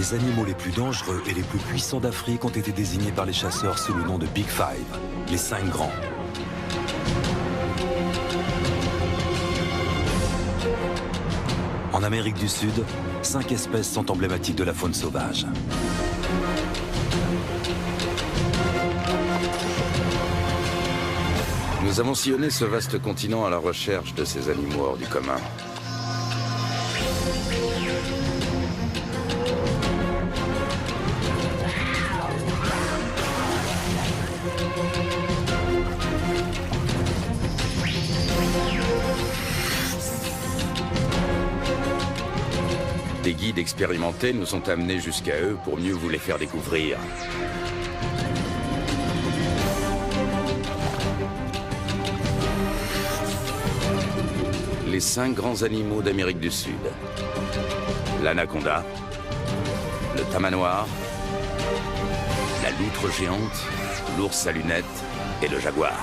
Les animaux les plus dangereux et les plus puissants d'Afrique ont été désignés par les chasseurs sous le nom de Big Five, les 5 grands. En Amérique du Sud, 5 espèces sont emblématiques de la faune sauvage. Nous avons sillonné ce vaste continent à la recherche de ces animaux hors du commun. Des guides expérimentés nous ont amenés jusqu'à eux pour mieux vous les faire découvrir. Les 5 grands animaux d'Amérique du Sud. L'anaconda, le tamanoir, la loutre géante, l'ours à lunettes et le jaguar.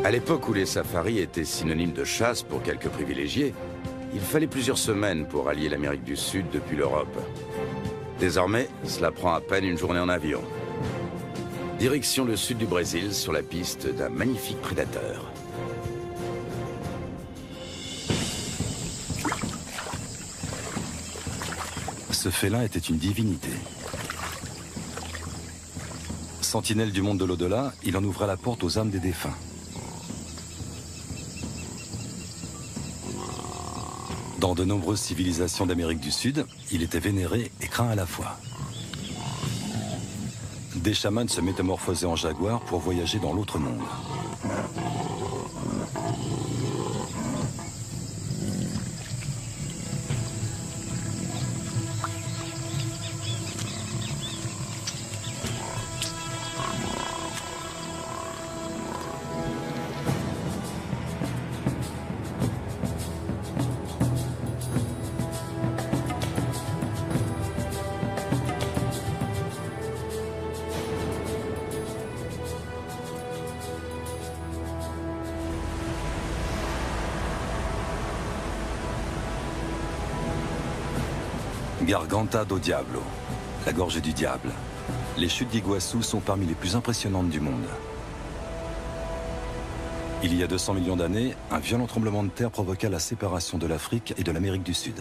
À l'époque où les safaris étaient synonymes de chasse pour quelques privilégiés, il fallait plusieurs semaines pour allier l'Amérique du Sud depuis l'Europe. Désormais, cela prend à peine une journée en avion. Direction le sud du Brésil sur la piste d'un magnifique prédateur. Ce félin était une divinité. Sentinelle du monde de l'au-delà, il en ouvrait la porte aux âmes des défunts. Dans de nombreuses civilisations d'Amérique du Sud, il était vénéré et craint à la fois. Des chamans se métamorphosaient en jaguar pour voyager dans l'autre monde. Garganta do Diablo, la gorge du diable. Les chutes d'Iguassou sont parmi les plus impressionnantes du monde. Il y a 200 millions d'années, un violent tremblement de terre provoqua la séparation de l'Afrique et de l'Amérique du Sud.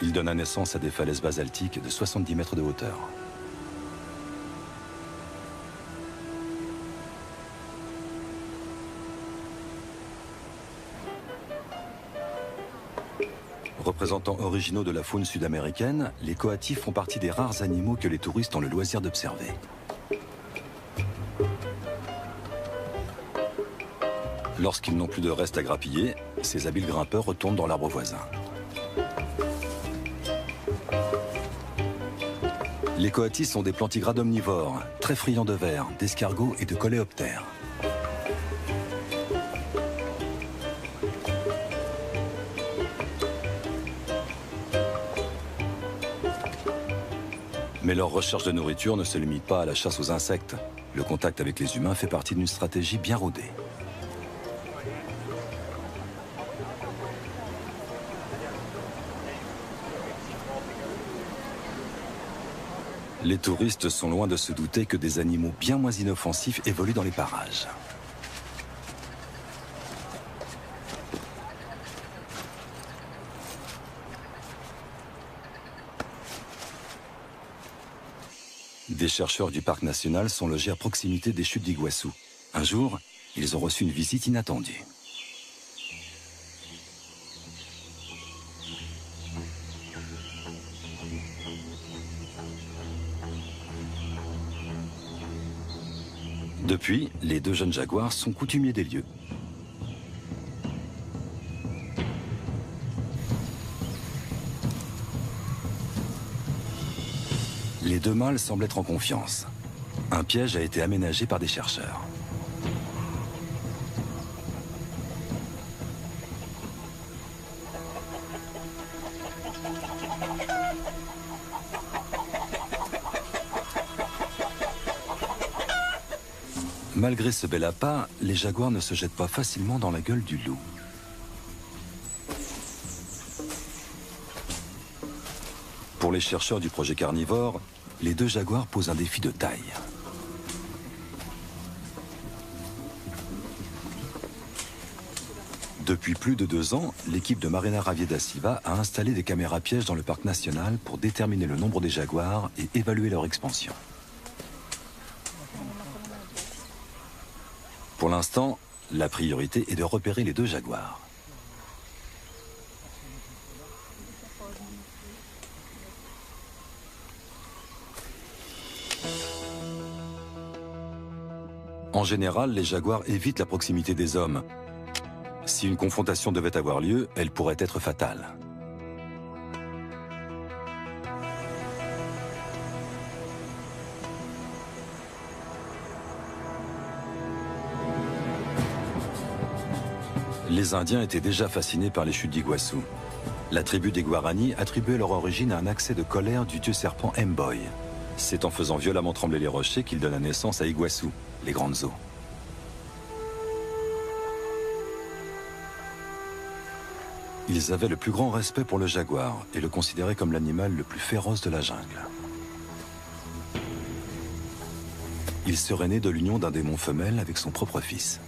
Il donna naissance à des falaises basaltiques de 70 mètres de hauteur. Représentants originaux de la faune sud-américaine, les coatis font partie des rares animaux que les touristes ont le loisir d'observer. Lorsqu'ils n'ont plus de reste à grappiller, ces habiles grimpeurs retournent dans l'arbre voisin. Les coatis sont des plantigrades omnivores, très friands de vers, d'escargots et de coléoptères. Mais leur recherche de nourriture ne se limite pas à la chasse aux insectes. Le contact avec les humains fait partie d'une stratégie bien rodée. Les touristes sont loin de se douter que des animaux bien moins inoffensifs évoluent dans les parages. Des chercheurs du parc national sont logés à proximité des chutes d'Iguassou. Un jour, ils ont reçu une visite inattendue. Depuis, les 2 jeunes jaguars sont coutumiers des lieux. Les 2 mâles semblent être en confiance. Un piège a été aménagé par des chercheurs. Malgré ce bel appât, les jaguars ne se jettent pas facilement dans la gueule du loup. Pour les chercheurs du projet carnivore, les deux jaguars posent un défi de taille. Depuis plus de 2 ans, l'équipe de Marina Ravie da Silva a installé des caméras pièges dans le parc national pour déterminer le nombre des jaguars et évaluer leur expansion. Pour l'instant, la priorité est de repérer les deux jaguars. En général, les jaguars évitent la proximité des hommes. Si une confrontation devait avoir lieu, elle pourrait être fatale. Les Indiens étaient déjà fascinés par les chutes d'Iguassou. La tribu des Guarani attribuait leur origine à un accès de colère du dieu serpent Mboy. C'est en faisant violemment trembler les rochers qu'il donna naissance à Iguassou, les grandes eaux. Ils avaient le plus grand respect pour le jaguar et le considéraient comme l'animal le plus féroce de la jungle. Il serait né de l'union d'un démon femelle avec son propre fils.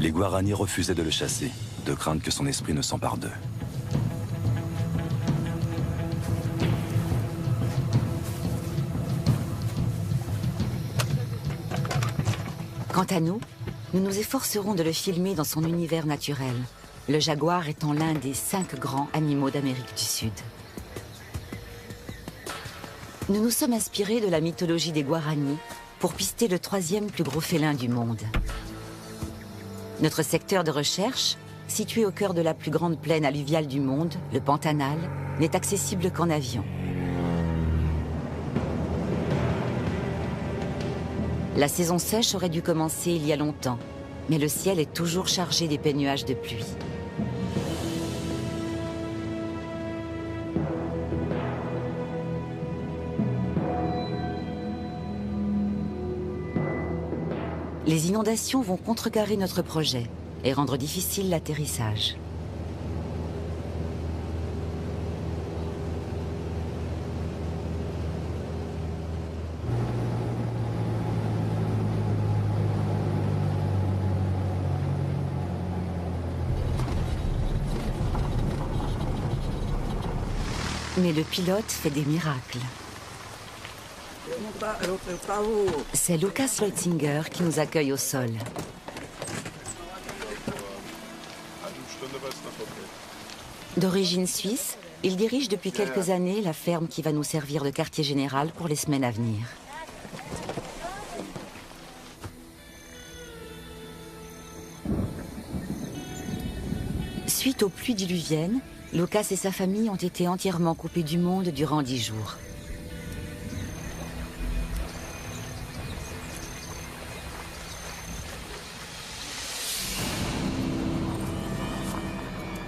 Les Guarani refusaient de le chasser, de crainte que son esprit ne s'empare d'eux. Quant à nous, nous nous efforcerons de le filmer dans son univers naturel, le jaguar étant l'un des 5 grands animaux d'Amérique du Sud. Nous nous sommes inspirés de la mythologie des Guarani pour pister le 3e plus gros félin du monde. Notre secteur de recherche, situé au cœur de la plus grande plaine alluviale du monde, le Pantanal, n'est accessible qu'en avion. La saison sèche aurait dû commencer il y a longtemps, mais le ciel est toujours chargé d'épais nuages de pluie. Les inondations vont contrecarrer notre projet et rendre difficile l'atterrissage. Mais le pilote fait des miracles. C'est Lukas Leutzinger qui nous accueille au sol. D'origine suisse, il dirige depuis quelques années la ferme qui va nous servir de quartier général pour les semaines à venir. Suite aux pluies diluviennes, Lukas et sa famille ont été entièrement coupés du monde durant 10 jours.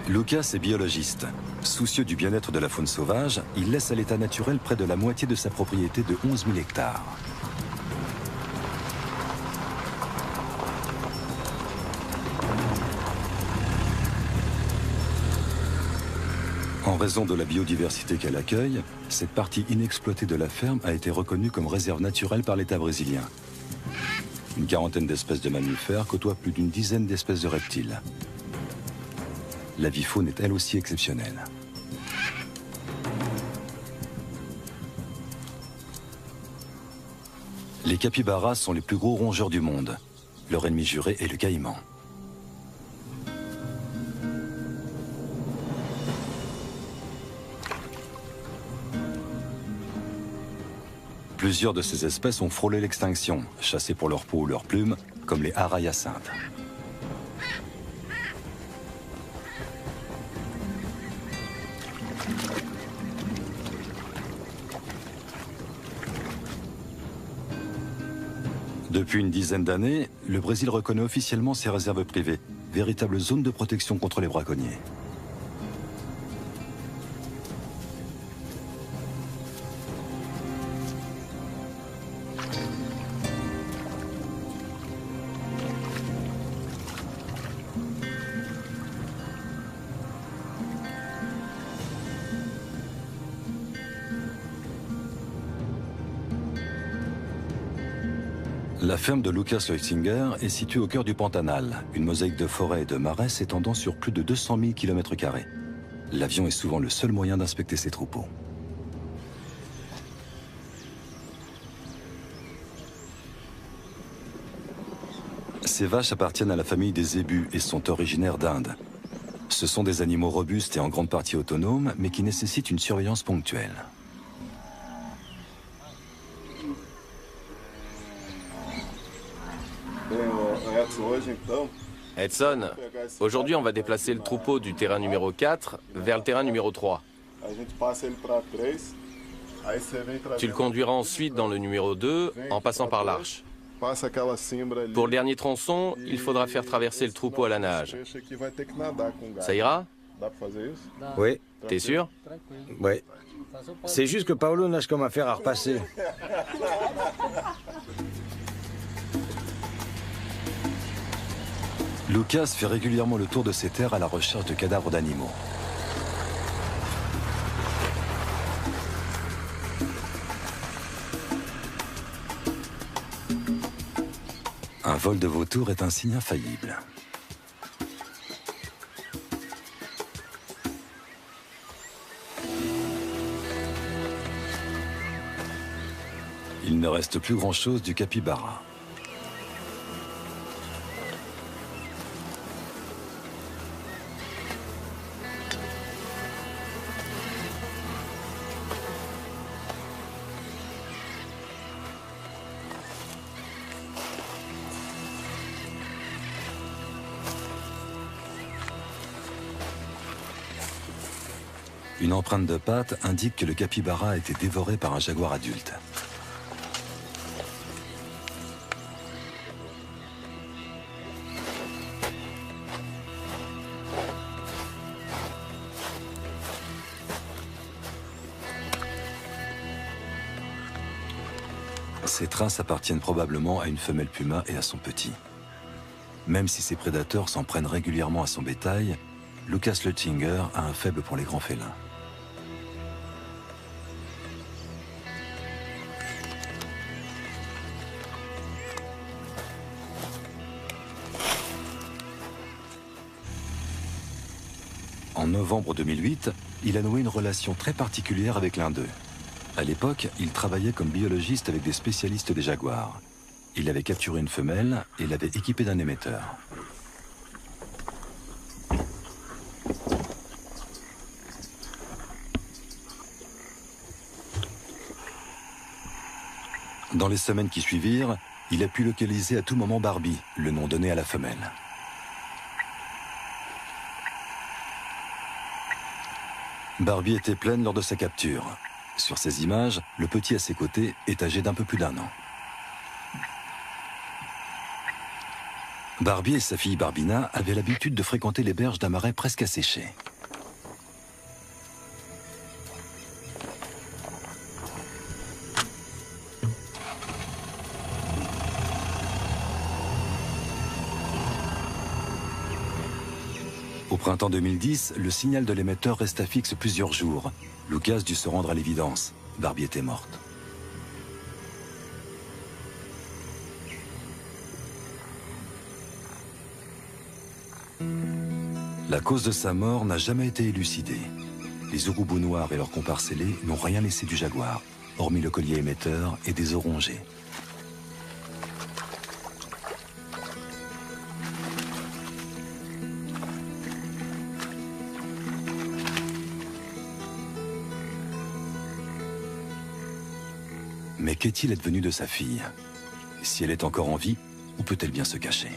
Lukas est biologiste. Soucieux du bien-être de la faune sauvage, il laisse à l'état naturel près de la moitié de sa propriété de 11 000 hectares. En raison de la biodiversité qu'elle accueille, cette partie inexploitée de la ferme a été reconnue comme réserve naturelle par l'État brésilien. Une quarantaine d'espèces de mammifères côtoient plus d'une dizaine d'espèces de reptiles. La vie faune est elle aussi exceptionnelle. Les capybaras sont les plus gros rongeurs du monde. Leur ennemi juré est le caïman. Plusieurs de ces espèces ont frôlé l'extinction, chassées pour leur peau ou leurs plumes, comme les haras hyacinthes. Depuis une dizaine d'années, le Brésil reconnaît officiellement ses réserves privées, véritables zones de protection contre les braconniers. La ferme de Lucas Leutzinger est située au cœur du Pantanal, une mosaïque de forêts et de marais s'étendant sur plus de 200 000 km². L'avion est souvent le seul moyen d'inspecter ces troupeaux. Ces vaches appartiennent à la famille des zébus et sont originaires d'Inde. Ce sont des animaux robustes et en grande partie autonomes, mais qui nécessitent une surveillance ponctuelle. Edson, aujourd'hui on va déplacer le troupeau du terrain numéro 4 vers le terrain numéro 3. Tu le conduiras ensuite dans le numéro 2 en passant par l'arche. Pour le dernier tronçon, il faudra faire traverser le troupeau à la nage. Ça ira? Oui, T'es sûr? oui. C'est juste que Paolo nage comme un fer à repasser. Lucas fait régulièrement le tour de ces terres à la recherche de cadavres d'animaux. Un vol de vautours est un signe infaillible. Il ne reste plus grand-chose du capybara. Une empreinte de patte indique que le capybara a été dévoré par un jaguar adulte. Ces traces appartiennent probablement à une femelle puma et à son petit. Même si ses prédateurs s'en prennent régulièrement à son bétail, Lucas Leutzinger a un faible pour les grands félins. En novembre 2008, il a noué une relation très particulière avec l'un d'eux. À l'époque, il travaillait comme biologiste avec des spécialistes des jaguars. Il avait capturé une femelle et l'avait équipée d'un émetteur. Dans les semaines qui suivirent, il a pu localiser à tout moment Barbie, le nom donné à la femelle. Barbie était pleine lors de sa capture. Sur ces images, le petit à ses côtés est âgé d'un peu plus d'1 an. Barbie et sa fille Barbina avaient l'habitude de fréquenter les berges d'un marais presque asséché. Au printemps 2010, le signal de l'émetteur resta fixe plusieurs jours. Lucas dut se rendre à l'évidence. Barbie était morte. La cause de sa mort n'a jamais été élucidée. Les urubus noirs et leurs comparses ailés n'ont rien laissé du jaguar, hormis le collier émetteur et des os rongés. Mais qu'est-il advenu de sa fille? Si elle est encore en vie, où peut-elle bien se cacher?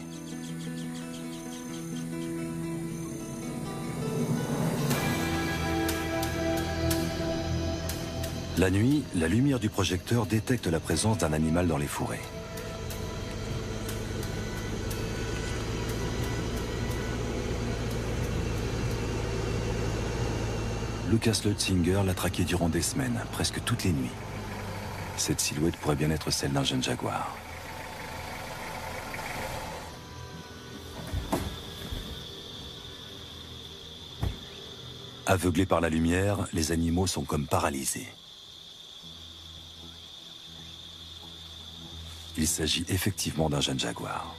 La nuit, la lumière du projecteur détecte la présence d'un animal dans les fourrés. Lucas Leutzinger l'a traqué durant des semaines, presque toutes les nuits. Cette silhouette pourrait bien être celle d'un jeune jaguar. Aveuglés par la lumière, les animaux sont comme paralysés. Ils s'agit effectivement d'un jeune jaguar.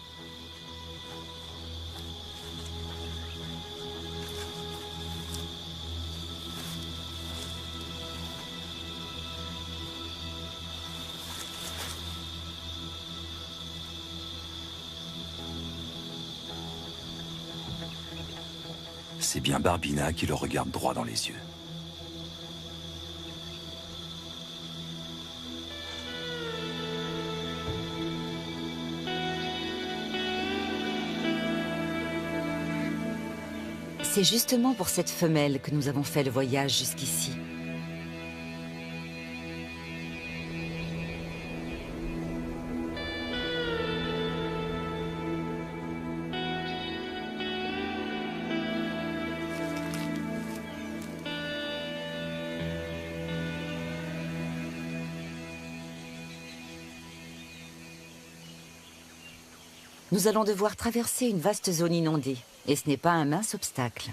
C'est bien Barbina qui le regarde droit dans les yeux. C'est justement pour cette femelle que nous avons fait le voyage jusqu'ici. Nous allons devoir traverser une vaste zone inondée, et ce n'est pas un mince obstacle.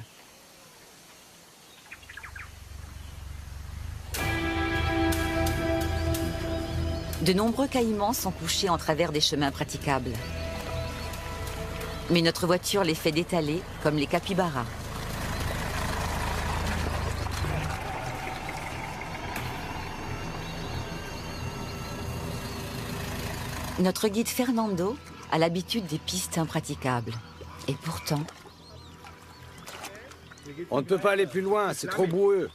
De nombreux caïmans sont couchés en travers des chemins praticables. Mais notre voiture les fait détaler comme les capybaras. Notre guide Fernando a l'habitude des pistes impraticables. Et pourtant... On ne peut pas aller plus loin, c'est trop boueux.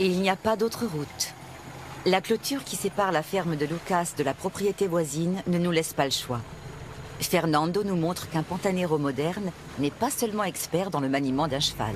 Et il n'y a pas d'autre route. La clôture qui sépare la ferme de Lucas de la propriété voisine ne nous laisse pas le choix. Fernando nous montre qu'un pantanero moderne n'est pas seulement expert dans le maniement d'un cheval.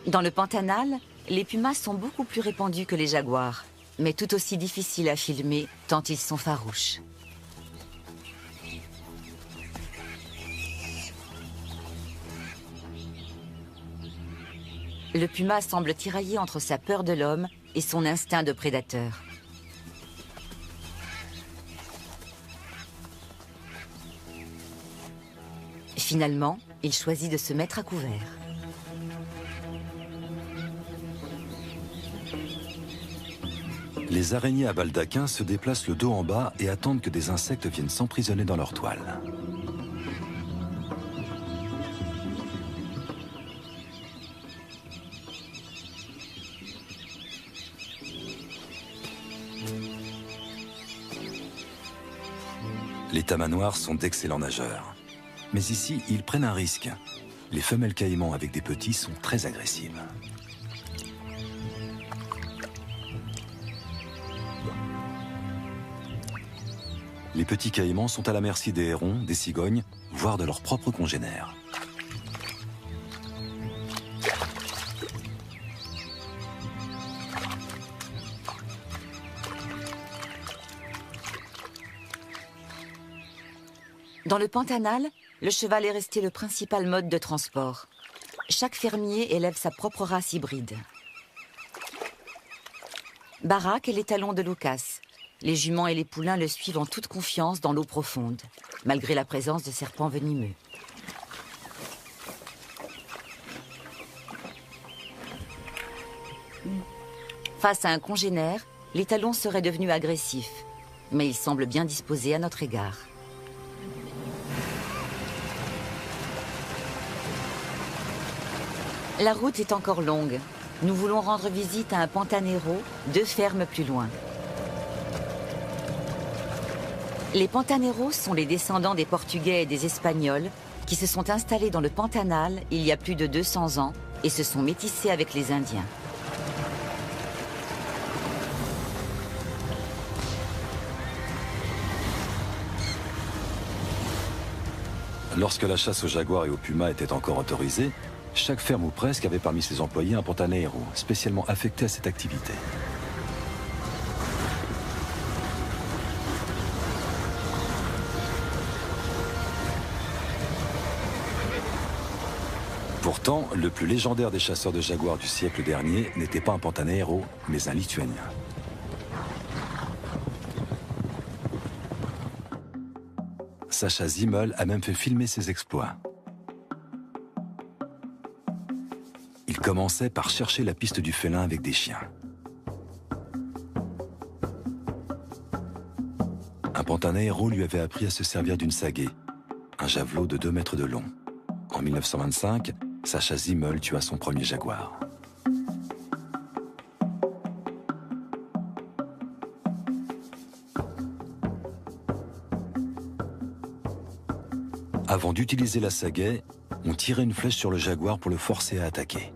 Dans le Pantanal, les pumas sont beaucoup plus répandus que les jaguars, mais tout aussi difficiles à filmer tant ils sont farouches. Le puma semble tiraillé entre sa peur de l'homme et son instinct de prédateur. Finalement, il choisit de se mettre à couvert. Les araignées à baldaquin se déplacent le dos en bas et attendent que des insectes viennent s'emprisonner dans leur toile. Les tamanoirs sont d'excellents nageurs. Mais ici, ils prennent un risque. Les femelles caïmans avec des petits sont très agressives. Les petits caïmans sont à la merci des hérons, des cigognes, voire de leurs propres congénères. Dans le Pantanal, le cheval est resté le principal mode de transport. Chaque fermier élève sa propre race hybride. Barak est l'étalon de Lucas. Les juments et les poulains le suivent en toute confiance dans l'eau profonde, malgré la présence de serpents venimeux. Face à un congénère, l'étalon serait devenu agressif, mais il semble bien disposé à notre égard. La route est encore longue. Nous voulons rendre visite à un pantanero, 2 fermes plus loin. Les pantaneros sont les descendants des Portugais et des Espagnols qui se sont installés dans le Pantanal il y a plus de 200 ans et se sont métissés avec les Indiens. Lorsque la chasse aux jaguars et aux pumas était encore autorisée, chaque ferme ou presque avait parmi ses employés un pantanero, spécialement affecté à cette activité. Pour Pourtant, le plus légendaire des chasseurs de jaguars du siècle dernier n'était pas un Pantanero, mais un Lituanien. Sacha Zimmel a même fait filmer ses exploits. Il commençait par chercher la piste du félin avec des chiens. Un Pantanero lui avait appris à se servir d'une sagaie, un javelot de 2 mètres de long. En 1925, Sacha Zimmel tua son premier jaguar. Avant d'utiliser la sagaie, on tirait une flèche sur le jaguar pour le forcer à attaquer.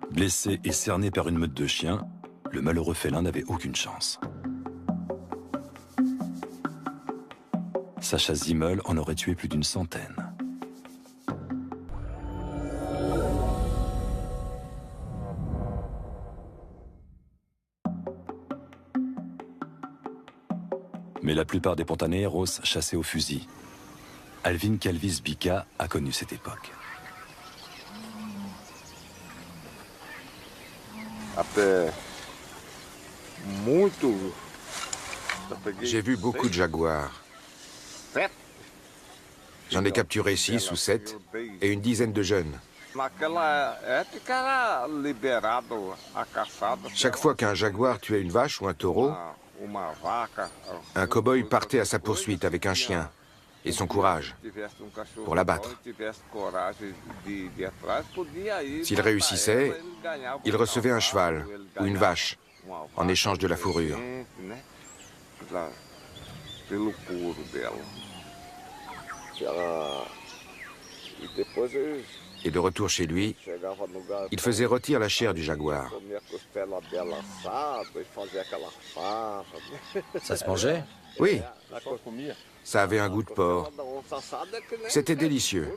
Blessé et cerné par une meute de chiens, le malheureux félin n'avait aucune chance. Sacha Zimmel en aurait tué plus d'une centaine. Mais la plupart des Pantaneros chassaient au fusil. Alvin Calvis Bica a connu cette époque. J'ai vu beaucoup de jaguars. J'en ai capturé 6 ou 7 et une dizaine de jeunes. Chaque fois qu'un jaguar tuait une vache ou un taureau, un cow-boy partait à sa poursuite avec un chien et son courage pour l'abattre. S'il réussissait, il recevait un cheval ou une vache en échange de la fourrure. Et de retour chez lui, il faisait rôtir la chair du jaguar. Ça se mangeait? Oui, ça avait un goût de porc. C'était délicieux.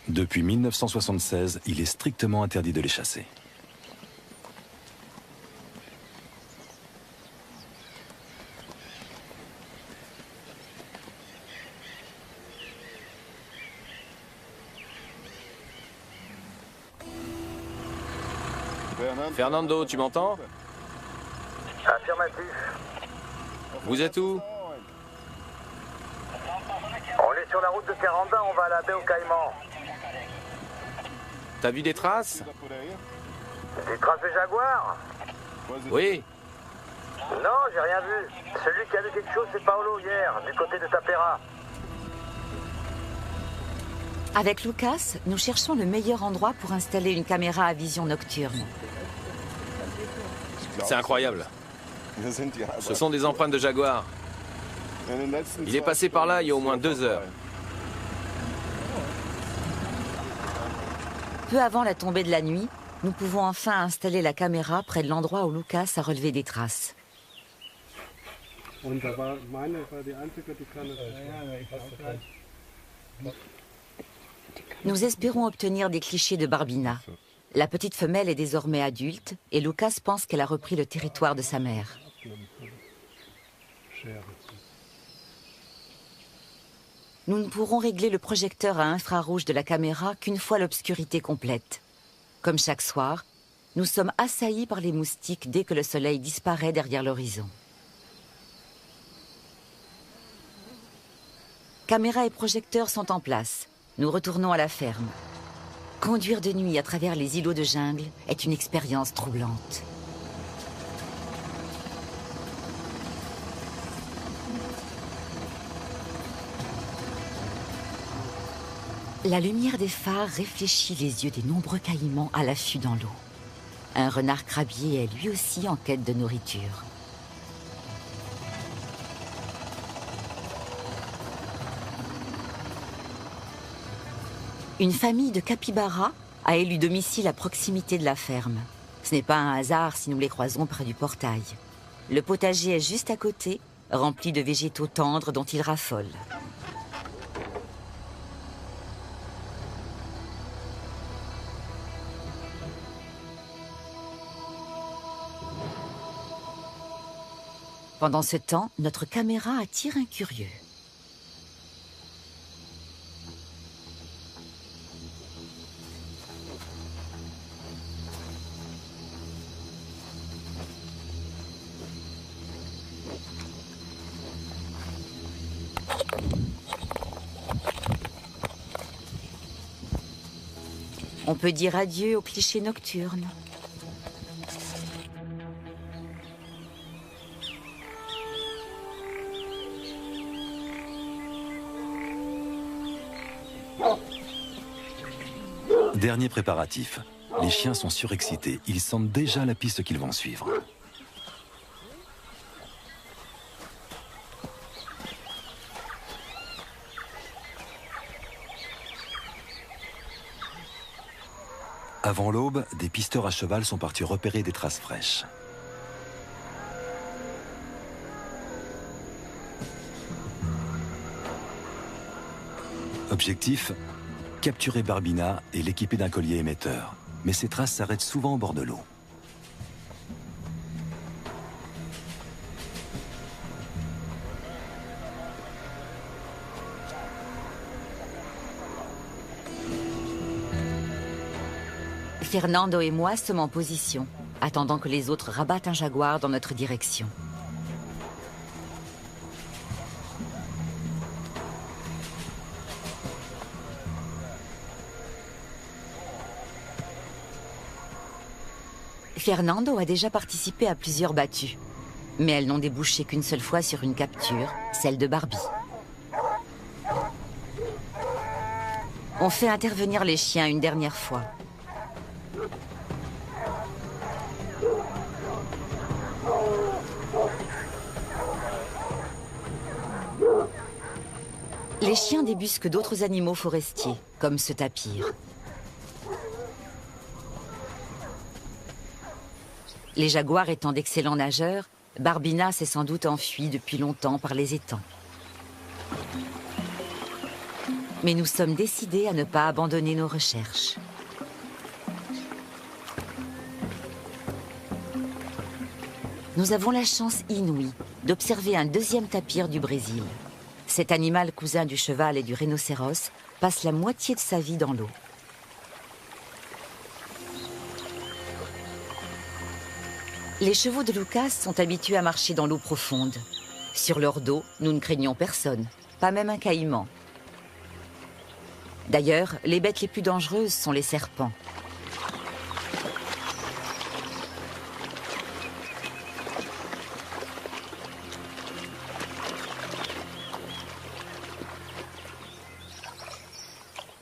Depuis 1976, il est strictement interdit de les chasser. Fernando, tu m'entends? Affirmatif. Vous êtes où? On est sur la route de Caranda, on va à la baie aux Caïmans. T'as vu des traces? Des traces de jaguar? Oui. Non, j'ai rien vu. Celui qui a vu quelque chose, c'est Paolo hier, du côté de Tapera. Avec Lucas, nous cherchons le meilleur endroit pour installer une caméra à vision nocturne. C'est incroyable. Ce sont des empreintes de jaguar. Il est passé par là il y a au moins 2 heures. Peu avant la tombée de la nuit, nous pouvons enfin installer la caméra près de l'endroit où Lucas a relevé des traces. Nous espérons obtenir des clichés de Barbina. La petite femelle est désormais adulte et Lucas pense qu'elle a repris le territoire de sa mère. Nous ne pourrons régler le projecteur à infrarouge de la caméra qu'une fois l'obscurité complète. Comme chaque soir, nous sommes assaillis par les moustiques dès que le soleil disparaît derrière l'horizon. Caméra et projecteur sont en place. Nous retournons à la ferme. Conduire de nuit à travers les îlots de jungle est une expérience troublante. La lumière des phares réfléchit les yeux des nombreux caïmans à l'affût dans l'eau. Un renard crabier est lui aussi en quête de nourriture. Une famille de capybaras a élu domicile à proximité de la ferme. Ce n'est pas un hasard si nous les croisons près du portail. Le potager est juste à côté, rempli de végétaux tendres dont ils raffolent. Pendant ce temps, notre caméra attire un curieux. On peut dire adieu aux clichés nocturnes. Dernier préparatif. Les chiens sont surexcités. Ils sentent déjà la piste qu'ils vont suivre. Avant l'aube, des pisteurs à cheval sont partis repérer des traces fraîches. Objectif, capturer Barbina et l'équiper d'un collier émetteur. Mais ces traces s'arrêtent souvent au bord de l'eau. Fernando et moi sommes en position, attendant que les autres rabattent un jaguar dans notre direction. Fernando a déjà participé à plusieurs battues, mais elles n'ont débouché qu'une seule fois sur une capture, celle de Barbie. On fait intervenir les chiens une dernière fois. Les chiens débusquent d'autres animaux forestiers, comme ce tapir. Les jaguars étant d'excellents nageurs, Barbina s'est sans doute enfuie depuis longtemps par les étangs. Mais nous sommes décidés à ne pas abandonner nos recherches. Nous avons la chance inouïe d'observer un deuxième tapir du Brésil. Cet animal cousin du cheval et du rhinocéros passe la moitié de sa vie dans l'eau. Les chevaux de Lucas sont habitués à marcher dans l'eau profonde. Sur leur dos, nous ne craignons personne, pas même un caïman. D'ailleurs, les bêtes les plus dangereuses sont les serpents.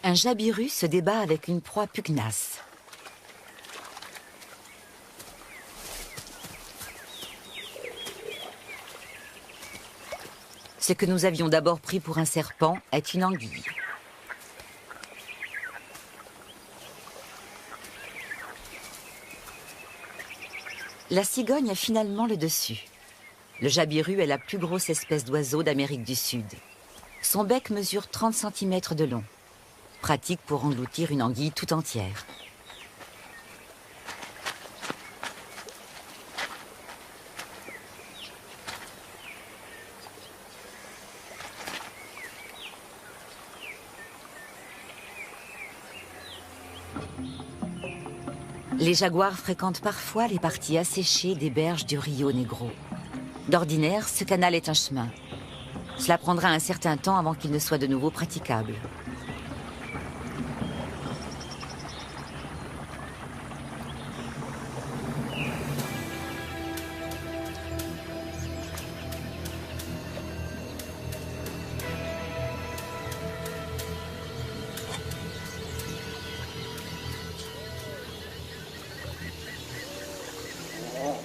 Un jabiru se débat avec une proie pugnace. Ce que nous avions d'abord pris pour un serpent est une anguille. La cigogne a finalement le dessus. Le jabiru est la plus grosse espèce d'oiseau d'Amérique du Sud. Son bec mesure 30 cm de long. Pratique pour engloutir une anguille tout entière. Les jaguars fréquentent parfois les parties asséchées des berges du Rio Negro. D'ordinaire, ce canal est un chemin. Cela prendra un certain temps avant qu'il ne soit de nouveau praticable.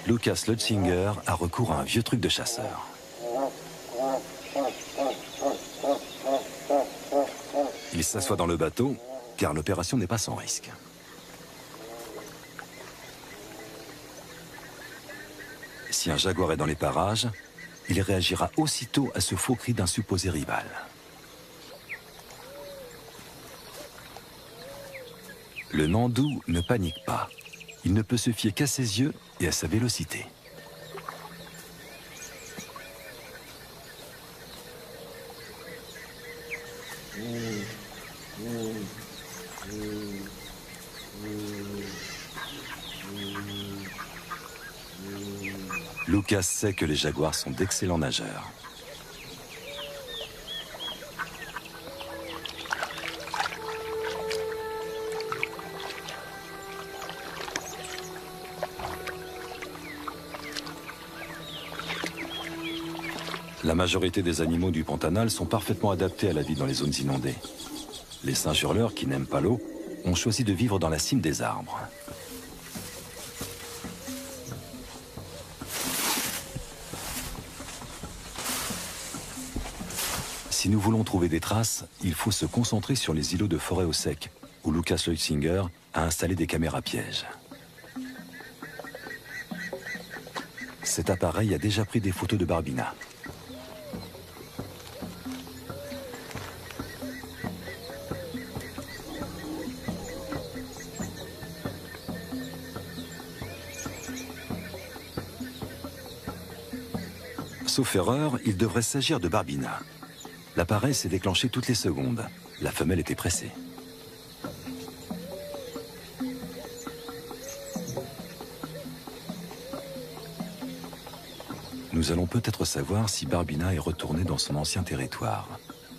Lucas Lutzinger a recours à un vieux truc de chasseur. Il s'assoit dans le bateau, car l'opération n'est pas sans risque. Si un jaguar est dans les parages, il réagira aussitôt à ce faux cri d'un supposé rival. Le Nandou ne panique pas. Il ne peut se fier qu'à ses yeux et à sa vélocité. Lucas sait que les jaguars sont d'excellents nageurs. La majorité des animaux du Pantanal sont parfaitement adaptés à la vie dans les zones inondées. Les singes hurleurs, qui n'aiment pas l'eau, ont choisi de vivre dans la cime des arbres. Si nous voulons trouver des traces, il faut se concentrer sur les îlots de forêt au sec, où Lucas Leutzinger a installé des caméras pièges. Cet appareil a déjà pris des photos de Barbina. Sauf erreur, il devrait s'agir de Barbina. L'appareil s'est déclenché toutes les secondes. La femelle était pressée. Nous allons peut-être savoir si Barbina est retourné dans son ancien territoire.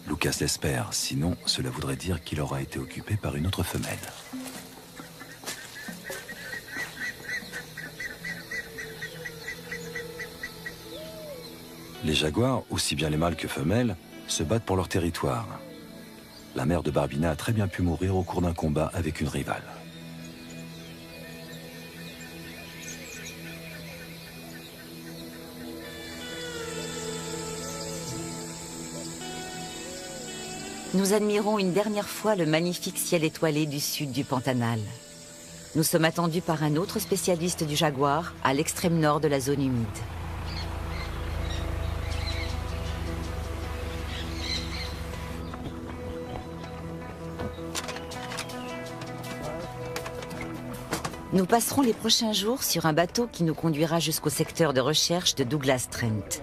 Lucas l'espère, sinon cela voudrait dire qu'il aura été occupé par une autre femelle. Les jaguars, aussi bien les mâles que femelles, se battent pour leur territoire. La mère de Barbina a très bien pu mourir au cours d'un combat avec une rivale. Nous admirons une dernière fois le magnifique ciel étoilé du sud du Pantanal. Nous sommes attendus par un autre spécialiste du jaguar à l'extrême nord de la zone humide. Nous passerons les prochains jours sur un bateau qui nous conduira jusqu'au secteur de recherche de Douglas Trent.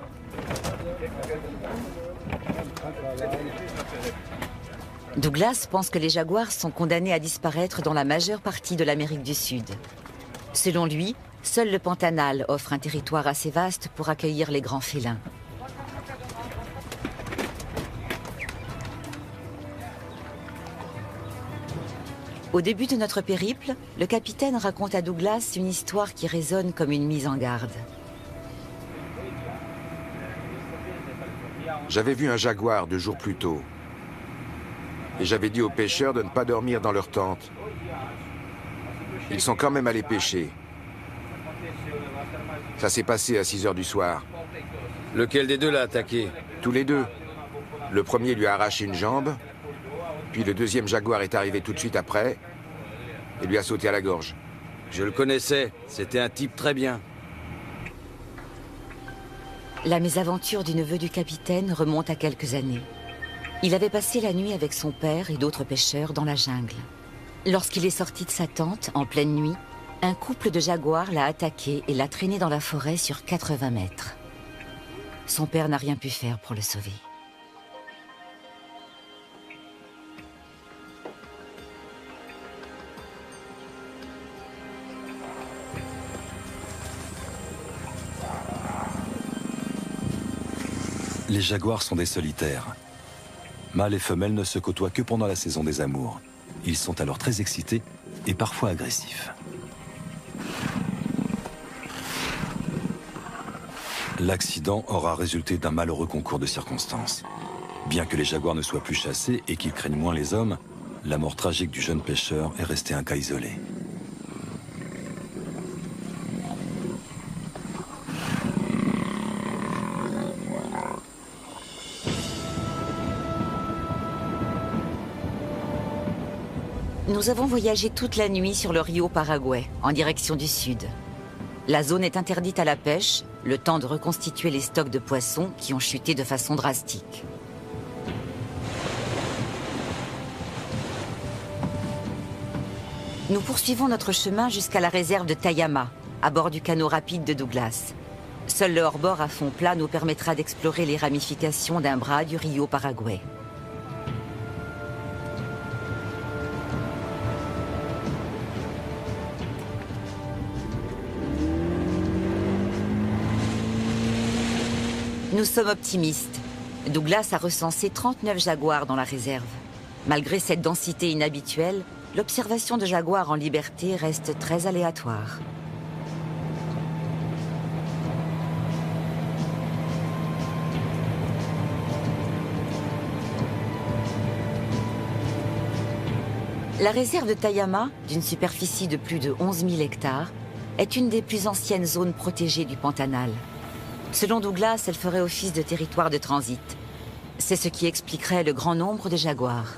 Douglas pense que les jaguars sont condamnés à disparaître dans la majeure partie de l'Amérique du Sud. Selon lui, seul le Pantanal offre un territoire assez vaste pour accueillir les grands félins. Au début de notre périple, le capitaine raconte à Douglas une histoire qui résonne comme une mise en garde. J'avais vu un jaguar 2 jours plus tôt. Et j'avais dit aux pêcheurs de ne pas dormir dans leur tente. Ils sont quand même allés pêcher. Ça s'est passé à 6 heures du soir. Lequel des deux l'a attaqué? Tous les deux. Le premier lui a arraché une jambe, puis le deuxième jaguar est arrivé tout de suite après et lui a sauté à la gorge. Je le connaissais, c'était un type très bien. La mésaventure du neveu du capitaine remonte à quelques années. Il avait passé la nuit avec son père et d'autres pêcheurs dans la jungle. Lorsqu'il est sorti de sa tente, en pleine nuit, un couple de jaguars l'a attaqué et l'a traîné dans la forêt sur 80 mètres. Son père n'a rien pu faire pour le sauver. Les jaguars sont des solitaires. Mâles et femelles ne se côtoient que pendant la saison des amours. Ils sont alors très excités et parfois agressifs. L'accident aura résulté d'un malheureux concours de circonstances. Bien que les jaguars ne soient plus chassés et qu'ils craignent moins les hommes, la mort tragique du jeune pêcheur est restée un cas isolé. Nous avons voyagé toute la nuit sur le Rio Paraguay, en direction du sud. La zone est interdite à la pêche, le temps de reconstituer les stocks de poissons qui ont chuté de façon drastique. Nous poursuivons notre chemin jusqu'à la réserve de Tayama, à bord du canot rapide de Douglas. Seul le hors-bord à fond plat nous permettra d'explorer les ramifications d'un bras du Rio Paraguay. Nous sommes optimistes. Douglas a recensé 39 jaguars dans la réserve. Malgré cette densité inhabituelle, l'observation de jaguars en liberté reste très aléatoire. La réserve de Tayama, d'une superficie de plus de 11 000 hectares, est une des plus anciennes zones protégées du Pantanal. Selon Douglas, elle ferait office de territoire de transit. C'est ce qui expliquerait le grand nombre de jaguars.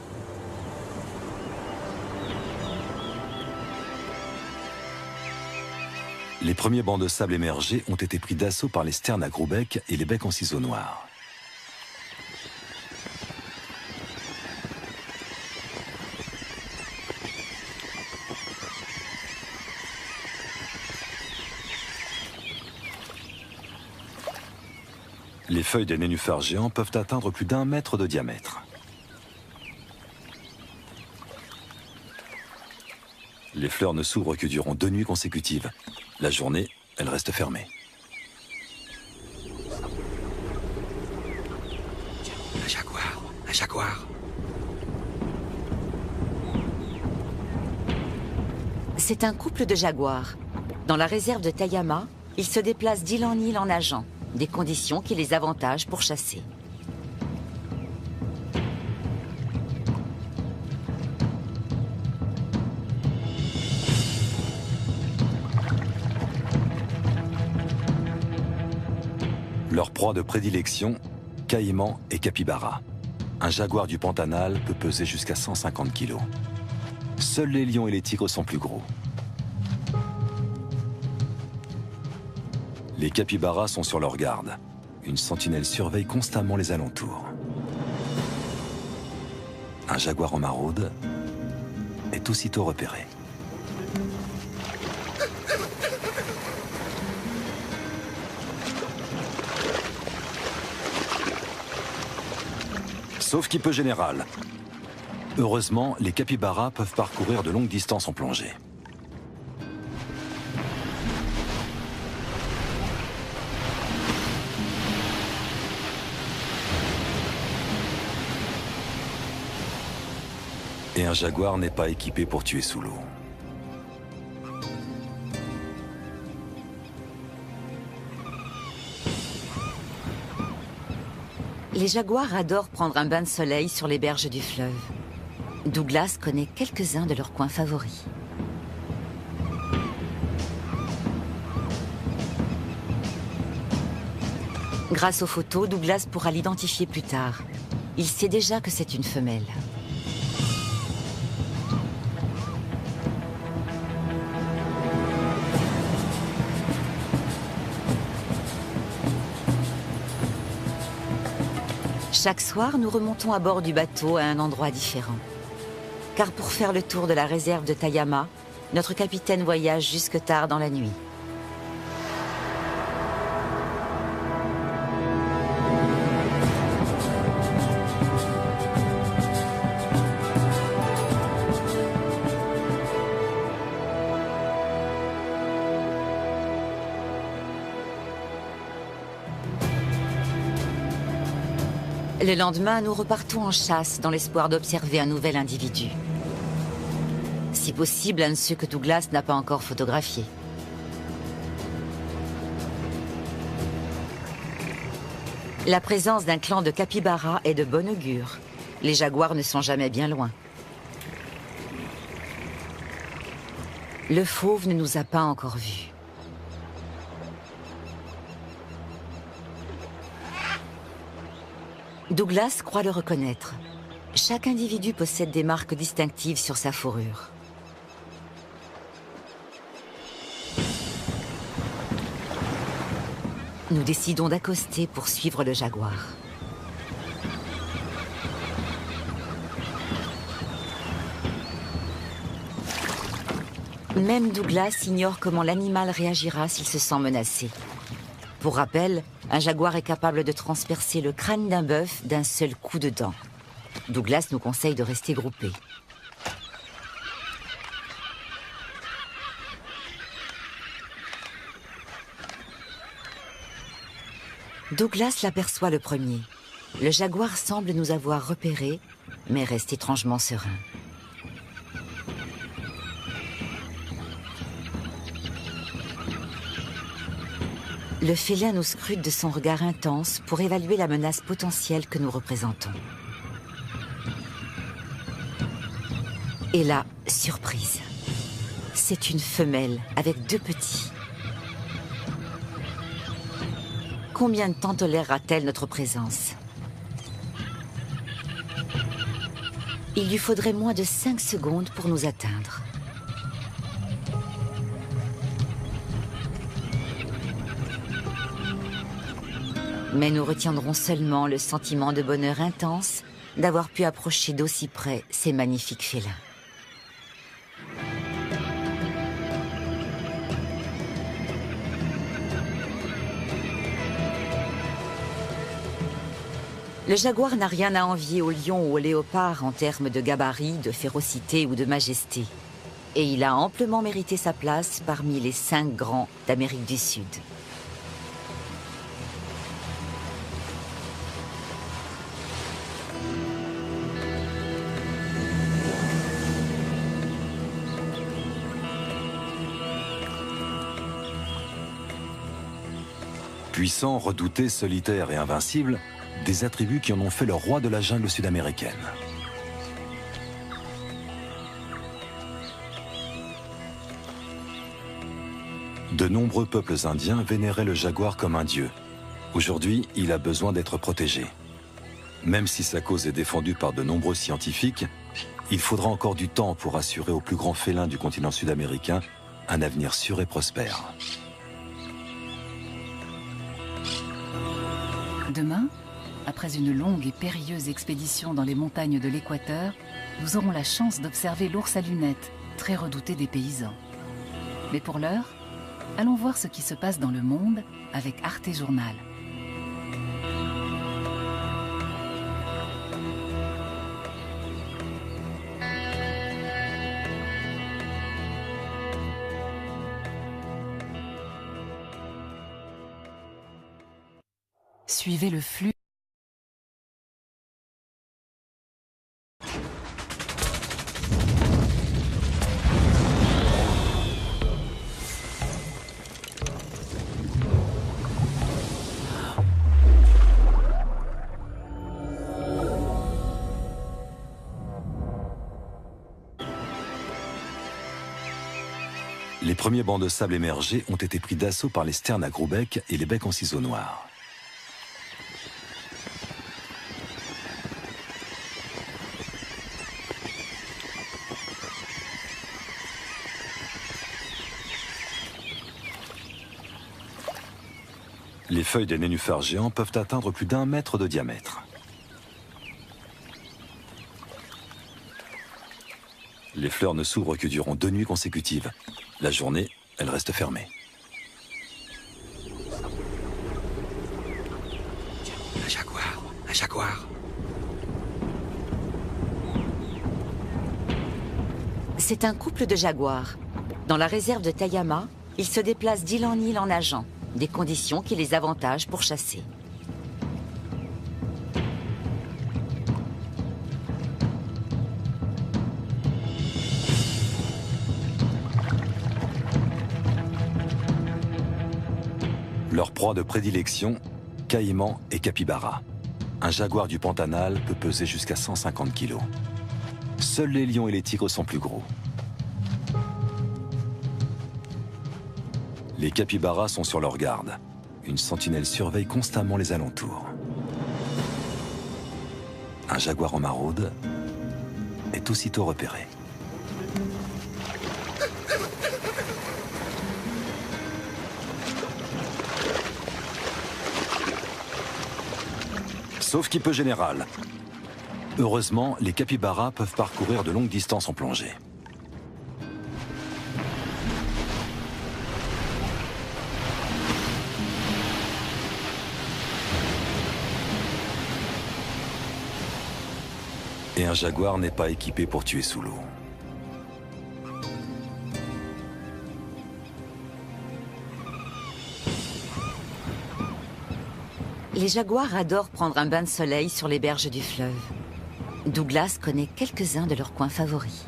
Les premiers bancs de sable émergés ont été pris d'assaut par les sternes à gros becs et les becs en ciseaux noirs. Les feuilles des nénuphars géants peuvent atteindre plus d'1 mètre de diamètre. Les fleurs ne s'ouvrent que durant 2 nuits consécutives. La journée, elles restent fermées. Un jaguar, un jaguar. C'est un couple de jaguars. Dans la réserve de Tayama, ils se déplacent d'île en île en nageant, des conditions qui les avantagent pour chasser. Leur proie de prédilection, caïman et capybara. Un jaguar du Pantanal peut peser jusqu'à 150 kg. Seuls les lions et les tigres sont plus gros. Les capybaras sont sur leur garde. Une sentinelle surveille constamment les alentours. Un jaguar en maraude est aussitôt repéré. Sauf qui peut général. Heureusement, les capybaras peuvent parcourir de longues distances en plongée. Et un jaguar n'est pas équipé pour tuer sous l'eau. Les jaguars adorent prendre un bain de soleil sur les berges du fleuve. Douglas connaît quelques-uns de leurs coins favoris. Grâce aux photos, Douglas pourra l'identifier plus tard. Il sait déjà que c'est une femelle. Chaque soir, nous remontons à bord du bateau à un endroit différent. Car pour faire le tour de la réserve de Tayama, notre capitaine voyage jusque tard dans la nuit. Le lendemain, nous repartons en chasse dans l'espoir d'observer un nouvel individu. Si possible, un de ceux que Douglas n'a pas encore photographiés. La présence d'un clan de capybaras est de bon augure. Les jaguars ne sont jamais bien loin. Le fauve ne nous a pas encore vus. Douglas croit le reconnaître. Chaque individu possède des marques distinctives sur sa fourrure. Nous décidons d'accoster pour suivre le jaguar. Même Douglas ignore comment l'animal réagira s'il se sent menacé. Pour rappel, un jaguar est capable de transpercer le crâne d'un bœuf d'un seul coup de dent. Douglas nous conseille de rester groupés. Douglas l'aperçoit le premier. Le jaguar semble nous avoir repérés, mais reste étrangement serein. Le félin nous scrute de son regard intense pour évaluer la menace potentielle que nous représentons. Et là, surprise. C'est une femelle avec 2 petits. Combien de temps tolérera-t-elle notre présence? Il lui faudrait moins de 5 secondes pour nous atteindre. Mais nous retiendrons seulement le sentiment de bonheur intense d'avoir pu approcher d'aussi près ces magnifiques félins. Le jaguar n'a rien à envier au lion ou au léopard en termes de gabarit, de férocité ou de majesté. Et il a amplement mérité sa place parmi les 5 grands d'Amérique du Sud. Puissant, redouté, solitaire et invincible, des attributs qui en ont fait le roi de la jungle sud-américaine. De nombreux peuples indiens vénéraient le jaguar comme un dieu. Aujourd'hui, il a besoin d'être protégé. Même si sa cause est défendue par de nombreux scientifiques, il faudra encore du temps pour assurer au plus grand félin du continent sud-américain un avenir sûr et prospère. Demain, après une longue et périlleuse expédition dans les montagnes de l'Équateur, nous aurons la chance d'observer l'ours à lunettes, très redouté des paysans. Mais pour l'heure, allons voir ce qui se passe dans le monde avec Arte Journal. Suivez le flux. Les premiers bancs de sable émergés ont été pris d'assaut par les sternes à gros becs et les becs en ciseaux noirs. Les feuilles des nénuphars géants peuvent atteindre plus d'1 mètre de diamètre. Les fleurs ne s'ouvrent que durant 2 nuits consécutives. La journée, elles restent fermées. Un jaguar, un jaguar. C'est un couple de jaguars. Dans la réserve de Tayama, ils se déplacent d'île en île en nageant, des conditions qui les avantagent pour chasser. Leur proie de prédilection, caïman et capybara. Un jaguar du Pantanal peut peser jusqu'à 150 kg. Seuls les lions et les tigres sont plus gros. Les capybaras sont sur leur garde. Une sentinelle surveille constamment les alentours. Un jaguar en maraude est aussitôt repéré. Sauf qui peut général. Heureusement, les capybaras peuvent parcourir de longues distances en plongée. Et un jaguar n'est pas équipé pour tuer sous l'eau. Les jaguars adorent prendre un bain de soleil sur les berges du fleuve. Douglas connaît quelques-uns de leurs coins favoris.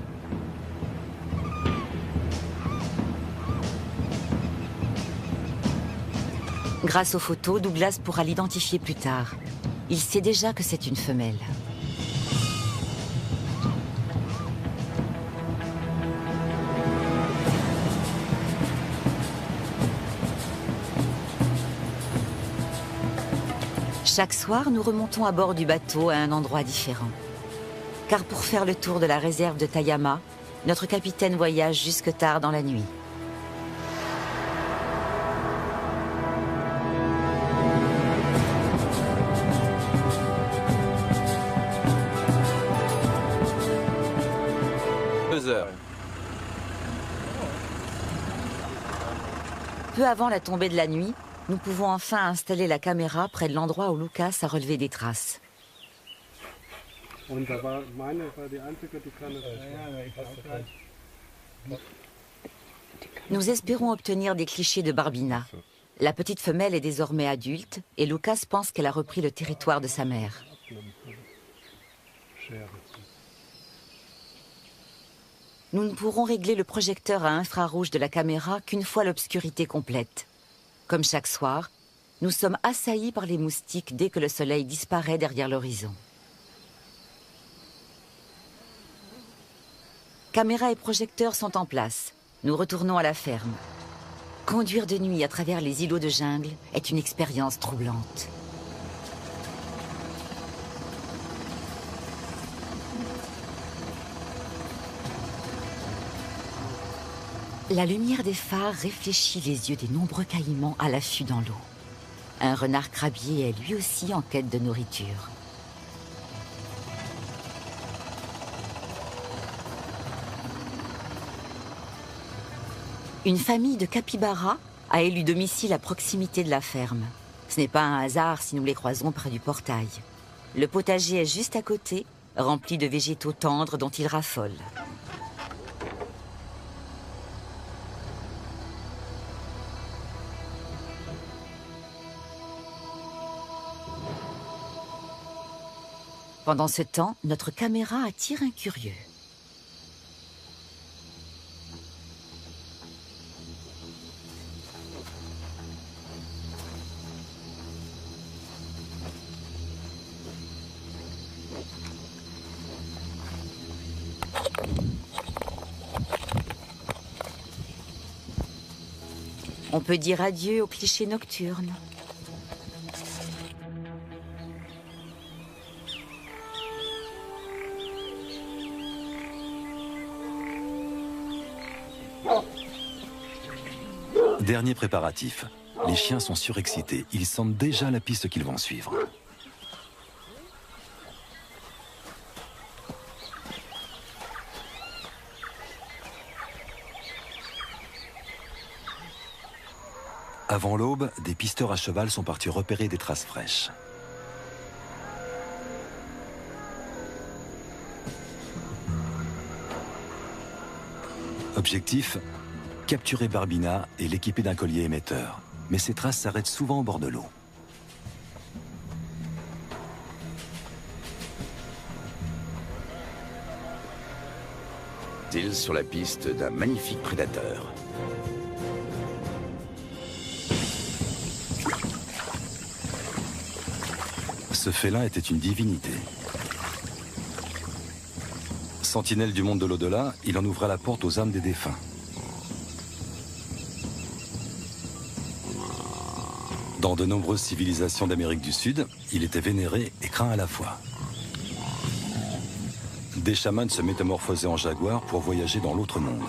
Grâce aux photos, Douglas pourra l'identifier plus tard. Il sait déjà que c'est une femelle. Chaque soir, nous remontons à bord du bateau à un endroit différent. Car pour faire le tour de la réserve de Tayama, notre capitaine voyage jusque tard dans la nuit. Peu avant la tombée de la nuit, nous pouvons enfin installer la caméra près de l'endroit où Lucas a relevé des traces. Nous espérons obtenir des clichés de Barbina. La petite femelle est désormais adulte et Lucas pense qu'elle a repris le territoire de sa mère. Nous ne pourrons régler le projecteur à infrarouge de la caméra qu'une fois l'obscurité complète. Comme chaque soir, nous sommes assaillis par les moustiques dès que le soleil disparaît derrière l'horizon. Caméra et projecteur sont en place. Nous retournons à la ferme. Conduire de nuit à travers les îlots de jungle est une expérience troublante. La lumière des phares réfléchit les yeux des nombreux caïmans à l'affût dans l'eau. Un renard crabier est lui aussi en quête de nourriture. Une famille de capybaras a élu domicile à proximité de la ferme. Ce n'est pas un hasard si nous les croisons près du portail. Le potager est juste à côté, rempli de végétaux tendres dont ils raffolent. Pendant ce temps, notre caméra attire un curieux. On peut dire adieu aux clichés nocturnes. Dernier préparatif. Les chiens sont surexcités. Ils sentent déjà la piste qu'ils vont suivre. Avant l'aube, des pisteurs à cheval sont partis repérer des traces fraîches. Objectif, capturer Barbina et l'équiper d'un collier émetteur. Mais ces traces s'arrêtent souvent au bord de l'eau. Ils sur la piste d'un magnifique prédateur. Ce félin était une divinité. Sentinelle du monde de l'au-delà, il en ouvrait la porte aux âmes des défunts. Dans de nombreuses civilisations d'Amérique du Sud, il était vénéré et craint à la fois. Des chamans se métamorphosaient en jaguars pour voyager dans l'autre monde.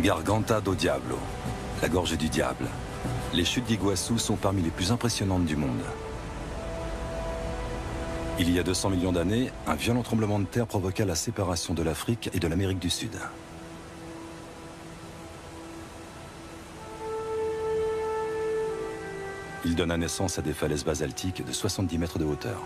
Garganta do Diablo, la gorge du diable. Les chutes d'Iguassou sont parmi les plus impressionnantes du monde. Il y a 200 millions d'années, un violent tremblement de terre provoqua la séparation de l'Afrique et de l'Amérique du Sud. Il donna naissance à des falaises basaltiques de 70 mètres de hauteur.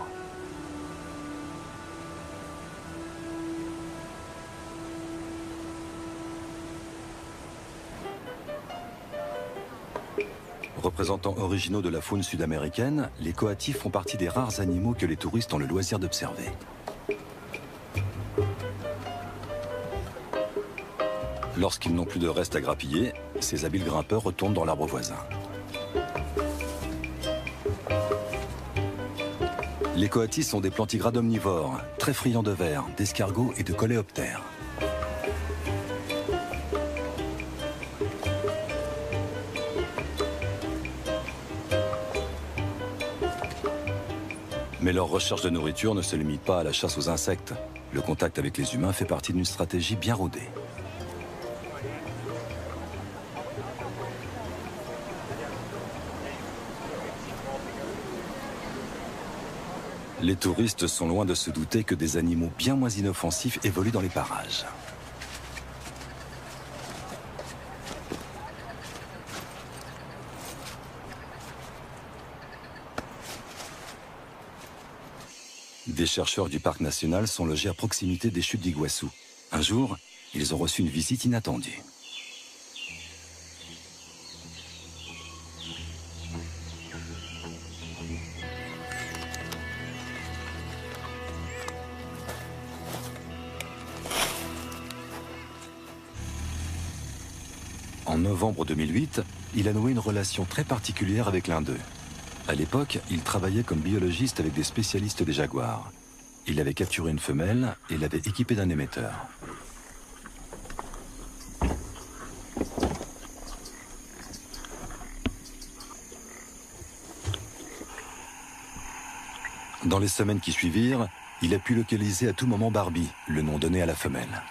Représentants originaux de la faune sud-américaine, les coatis font partie des rares animaux que les touristes ont le loisir d'observer. Lorsqu'ils n'ont plus de reste à grappiller, ces habiles grimpeurs retournent dans l'arbre voisin. Les coatis sont des plantigrades omnivores, très friands de vers, d'escargots et de coléoptères. Mais leur recherche de nourriture ne se limite pas à la chasse aux insectes. Le contact avec les humains fait partie d'une stratégie bien rodée. Les touristes sont loin de se douter que des animaux bien moins inoffensifs évoluent dans les parages. Des chercheurs du parc national sont logés à proximité des chutes d'Iguassou. Un jour, ils ont reçu une visite inattendue. En novembre 2008, il a noué une relation très particulière avec l'un d'eux. À l'époque, il travaillait comme biologiste avec des spécialistes des jaguars. Il avait capturé une femelle et l'avait équipée d'un émetteur. Dans les semaines qui suivirent, il a pu localiser à tout moment Barbie, le nom donné à la femelle.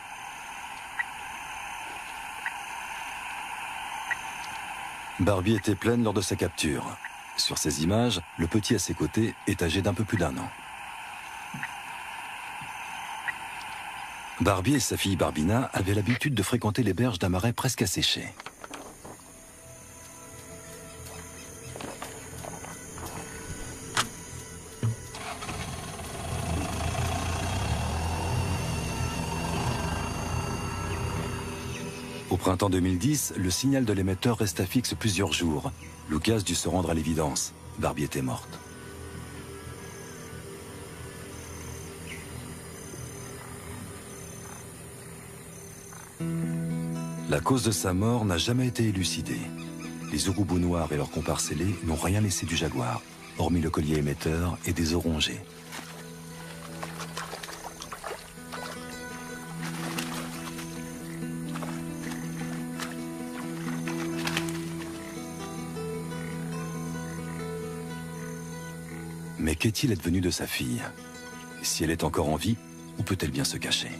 Barbie était pleine lors de sa capture. Sur ces images, le petit à ses côtés est âgé d'un peu plus d'1 an. Barbie et sa fille Barbina avaient l'habitude de fréquenter les berges d'un marais presque asséché. Au printemps 2010, le signal de l'émetteur resta fixe plusieurs jours. Lucas dut se rendre à l'évidence. Barbie était morte. La cause de sa mort n'a jamais été élucidée. Les urubus noirs et leurs comparses ailés n'ont rien laissé du jaguar, hormis le collier émetteur et des os rongés. Mais qu'est-il advenu de sa fille? Si elle est encore en vie, où peut-elle bien se cacher?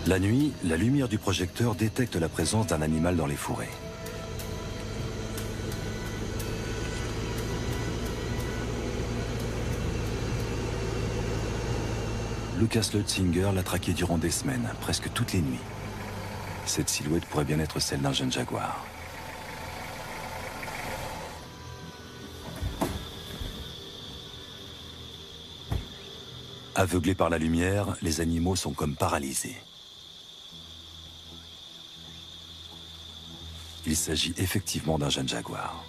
La nuit, la lumière du projecteur détecte la présence d'un animal dans les fourrés. Lucas Leutzinger l'a traqué durant des semaines, presque toutes les nuits. Cette silhouette pourrait bien être celle d'un jeune jaguar. Aveuglés par la lumière, les animaux sont comme paralysés. Il s'agit effectivement d'un jeune jaguar.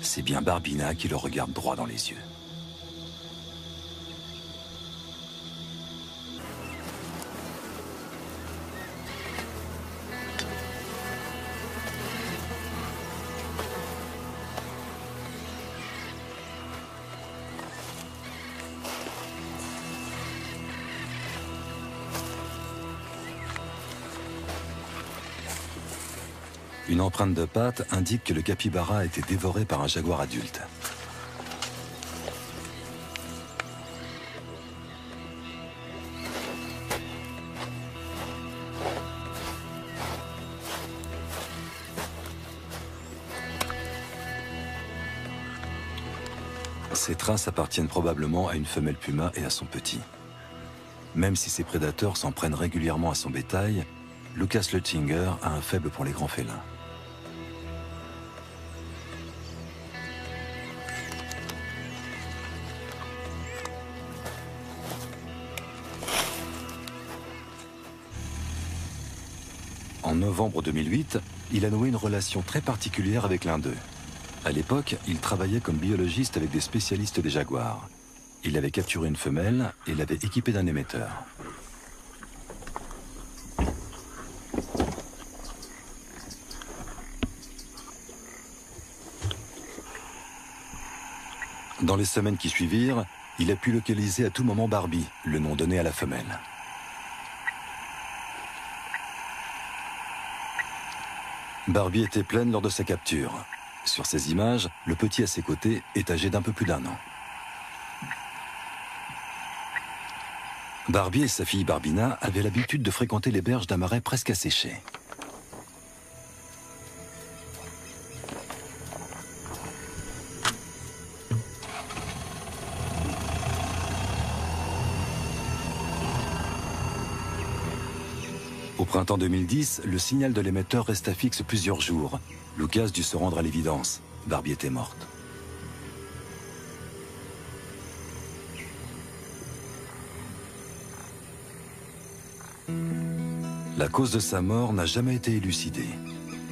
C'est bien Barbina qui le regarde droit dans les yeux. Une empreinte de patte indique que le capybara a été dévoré par un jaguar adulte. Ces traces appartiennent probablement à une femelle puma et à son petit. Même si ses prédateurs s'en prennent régulièrement à son bétail, Lucas Luttinger a un faible pour les grands félins. En novembre 2008, il a noué une relation très particulière avec l'un d'eux. À l'époque, il travaillait comme biologiste avec des spécialistes des jaguars. Il avait capturé une femelle et l'avait équipée d'un émetteur. Dans les semaines qui suivirent, il a pu localiser à tout moment Barbie, le nom donné à la femelle. Barbie était pleine lors de sa capture. Sur ces images, le petit à ses côtés est âgé d'un peu plus d'1 an. Barbie et sa fille Barbina avaient l'habitude de fréquenter les berges d'un marais presque asséché. Au printemps 2010, le signal de l'émetteur resta fixe plusieurs jours. Lucas dut se rendre à l'évidence. Barbie était morte. La cause de sa mort n'a jamais été élucidée.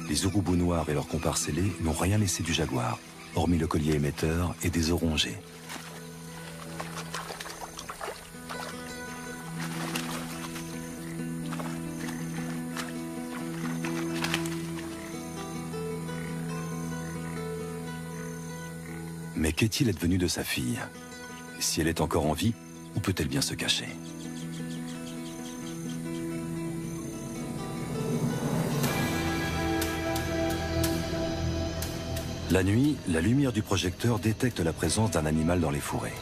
Les urubus noirs et leurs comparses ailés n'ont rien laissé du jaguar, hormis le collier émetteur et des os rongés. Mais qu'est-il advenu de sa fille? Si elle est encore en vie, où peut-elle bien se cacher? La nuit, la lumière du projecteur détecte la présence d'un animal dans les fourrés.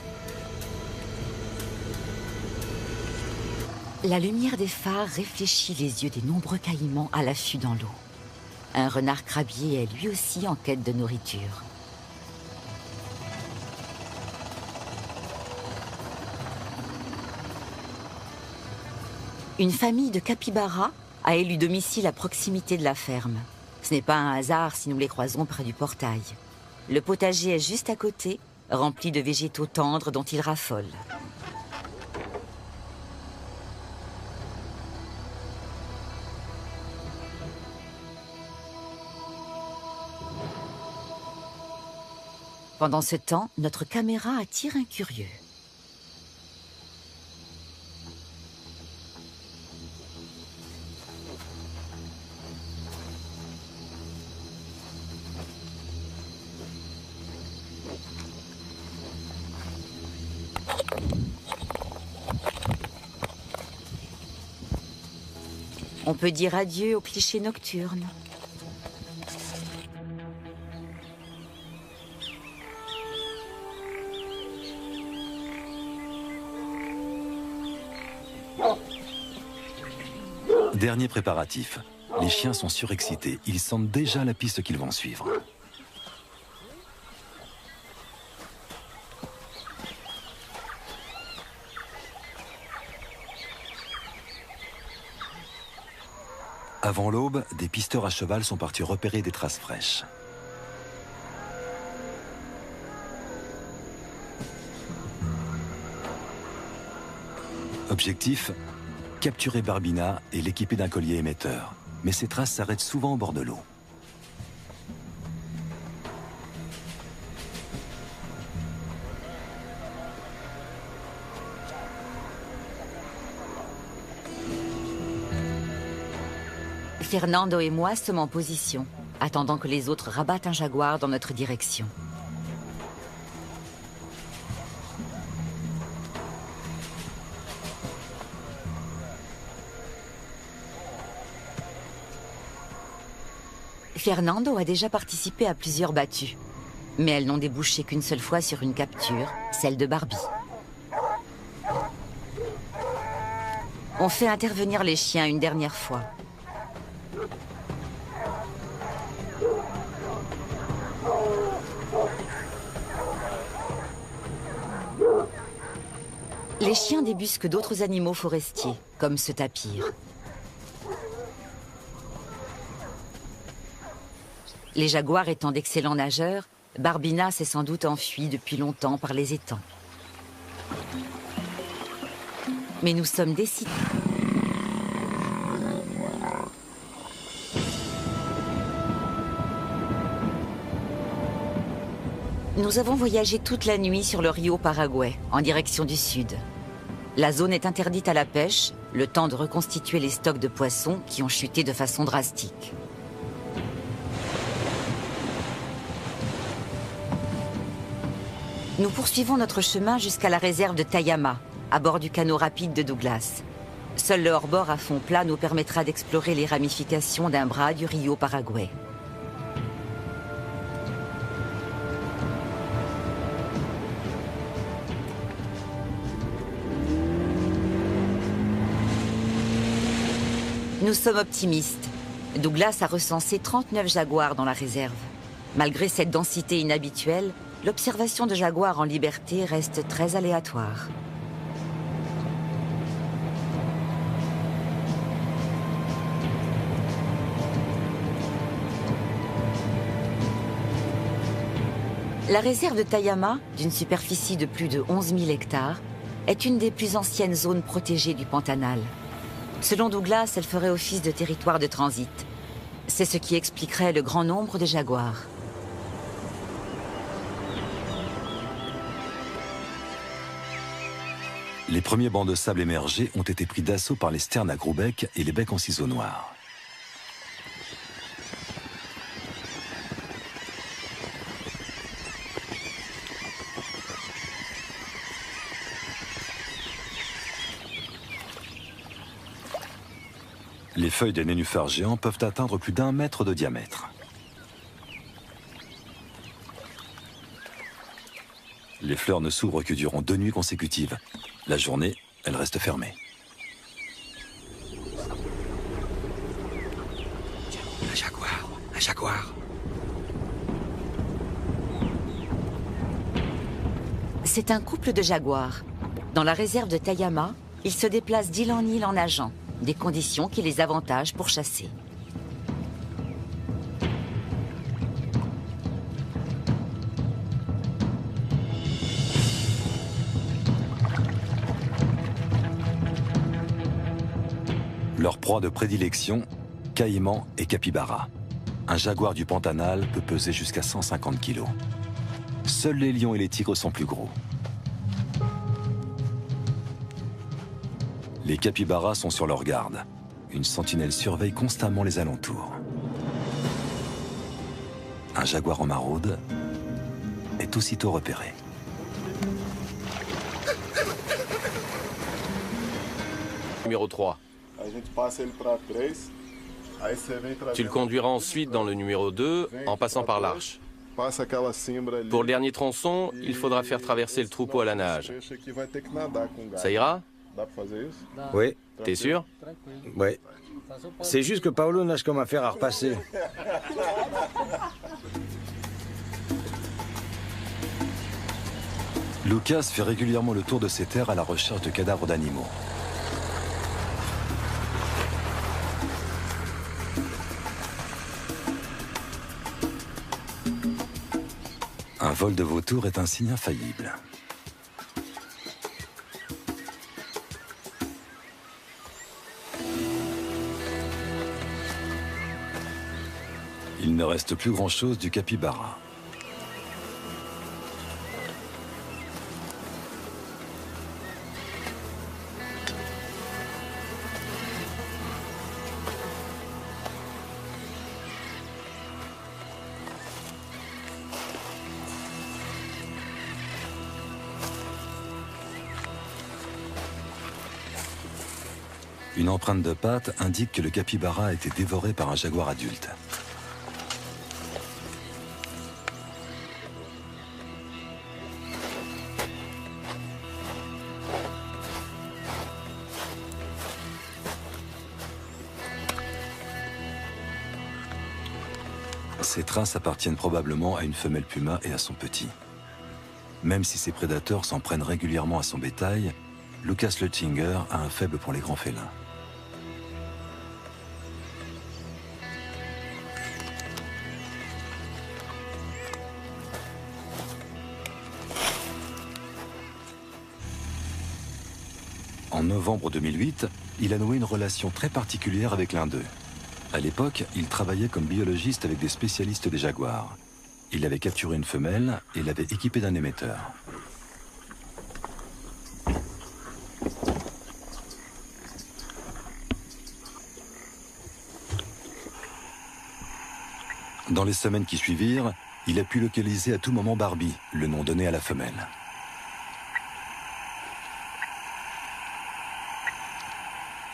La lumière des phares réfléchit les yeux des nombreux caïmans à l'affût dans l'eau. Un renard crabier est lui aussi en quête de nourriture. Une famille de capybaras a élu domicile à proximité de la ferme. Ce n'est pas un hasard si nous les croisons près du portail. Le potager est juste à côté, rempli de végétaux tendres dont ils raffolent. Pendant ce temps, notre caméra attire un curieux. On peut dire adieu aux clichés nocturnes. Dernier préparatif. Les chiens sont surexcités. Ils sentent déjà la piste qu'ils vont suivre. Avant l'aube, des pisteurs à cheval sont partis repérer des traces fraîches. Objectif, capturer Barbina et l'équiper d'un collier émetteur. Mais ces traces s'arrêtent souvent au bord de l'eau. Fernando et moi sommes en position, attendant que les autres rabattent un jaguar dans notre direction. Fernando a déjà participé à plusieurs battues, mais elles n'ont débouché qu'une seule fois sur une capture, celle de Barbie. On fait intervenir les chiens une dernière fois. Les chiens débusquent d'autres animaux forestiers, comme ce tapir. Les jaguars étant d'excellents nageurs, Barbina s'est sans doute enfuie depuis longtemps par les étangs. Mais nous sommes décidés. Nous avons voyagé toute la nuit sur le Rio Paraguay, en direction du sud. La zone est interdite à la pêche, le temps de reconstituer les stocks de poissons qui ont chuté de façon drastique. Nous poursuivons notre chemin jusqu'à la réserve de Tayama, à bord du canot rapide de Douglas. Seul le hors-bord à fond plat nous permettra d'explorer les ramifications d'un bras du Rio Paraguay. Nous sommes optimistes. Douglas a recensé 39 jaguars dans la réserve. Malgré cette densité inhabituelle, l'observation de jaguars en liberté reste très aléatoire. La réserve de Tayama, d'une superficie de plus de 11 000 hectares, est une des plus anciennes zones protégées du Pantanal. Selon Douglas, elle ferait office de territoire de transit. C'est ce qui expliquerait le grand nombre de jaguars. Les premiers bancs de sable émergés ont été pris d'assaut par les sternes à gros bec et les becs en ciseaux noirs. Les feuilles des nénuphars géants peuvent atteindre plus d'1 mètre de diamètre. Les fleurs ne s'ouvrent que durant 2 nuits consécutives. La journée, elles restent fermées. Un jaguar, un jaguar. C'est un couple de jaguars. Dans la réserve de Tayama, ils se déplacent d'île en île en nageant, des conditions qui les avantagent pour chasser. Leur proie de prédilection, caïman et capybara. Un jaguar du Pantanal peut peser jusqu'à 150 kg. Seuls les lions et les tigres sont plus gros. Les capybaras sont sur leur garde. Une sentinelle surveille constamment les alentours. Un jaguar en maraude est aussitôt repéré. Numéro 3. Tu le conduiras ensuite dans le numéro 2 en passant par l'arche. Pour le dernier tronçon, il faudra faire traverser le troupeau à la nage. Ça ira? Oui. T'es sûr? Oui. C'est juste que Paolo nage comme un fer à repasser. Lucas fait régulièrement le tour de ces terres à la recherche de cadavres d'animaux. Un vol de vautours est un signe infaillible. Il ne reste plus grand-chose du capybara. Une empreinte de patte indique que le capybara a été dévoré par un jaguar adulte. Ces traces appartiennent probablement à une femelle puma et à son petit. Même si ses prédateurs s'en prennent régulièrement à son bétail, Lucas Luttinger a un faible pour les grands félins. En novembre 2008, il a noué une relation très particulière avec l'un d'eux. À l'époque, il travaillait comme biologiste avec des spécialistes des jaguars. Il avait capturé une femelle et l'avait équipée d'un émetteur. Dans les semaines qui suivirent, il a pu localiser à tout moment Barbie, le nom donné à la femelle.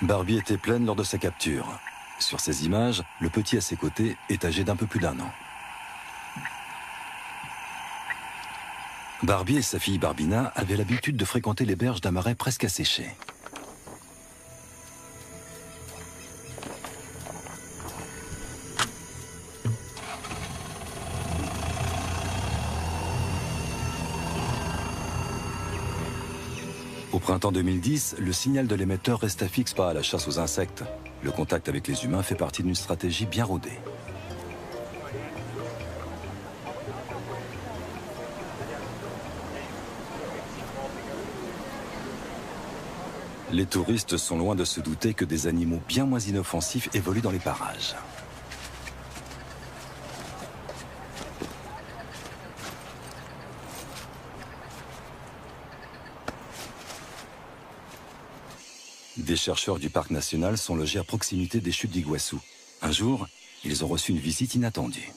Barbie était pleine lors de sa capture. Sur ces images, le petit à ses côtés est âgé d'un peu plus d'1 an. Barbie et sa fille Barbina avaient l'habitude de fréquenter les berges d'un marais presque asséché. Au printemps 2010, le signal de l'émetteur resta fixe pas à la chasse aux insectes. Le contact avec les humains fait partie d'une stratégie bien rodée. Les touristes sont loin de se douter que des animaux bien moins inoffensifs évoluent dans les parages. Des chercheurs du parc national sont logés à proximité des chutes d'Iguassou. Un jour, ils ont reçu une visite inattendue.